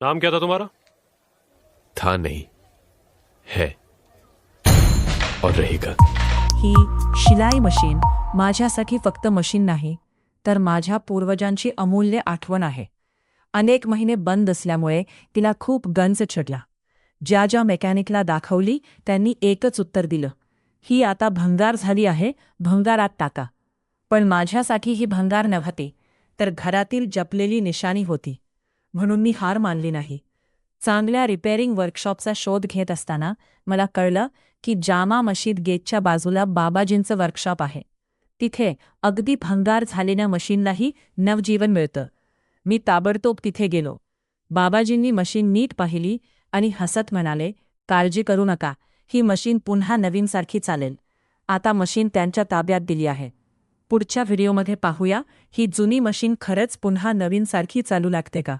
नाम क्या था तुम्हारा? था नहीं, है और रहेगा. ही शिलाई मशीन माझ्यासाठी फक्त मशीन नाही, तर माझ्या पूर्वजांची अमूल्य आठवण आहे. अनेक महिने बंद असल्यामुळे तिला खूप गंज चढला. ज्या ज्या मेकॅनिकला दाखवली त्यांनी एकच उत्तर दिलं, ही आता भंगार झाली आहे, भंगारात टाका. पण माझ्यासाठी ही भंगार नव्हती, तर घरातील जपलेली निशाणी होती. म्हणून मी हार मानली नाही. चांगल्या रिपेअरिंग वर्कशॉपचा शोध घेत असताना मला कळलं की जामा मशीद गेटच्या बाजूला बाबाजींचं वर्कशॉप आहे. तिथे अगदी भंगार झालेल्या मशीनलाही नवजीवन मिळतं. मी ताबडतोब तिथे गेलो. बाबाजींनी मशीन नीट पाहिली आणि हसत म्हणाले, काळजी करू नका, ही मशीन पुन्हा नवीनसारखी चालेल. आता मशीन त्यांच्या ताब्यात दिली आहे. पुढच्या व्हिडिओमध्ये पाहूया, ही जुनी मशीन खरंच पुन्हा नवीनसारखी चालू लागते का.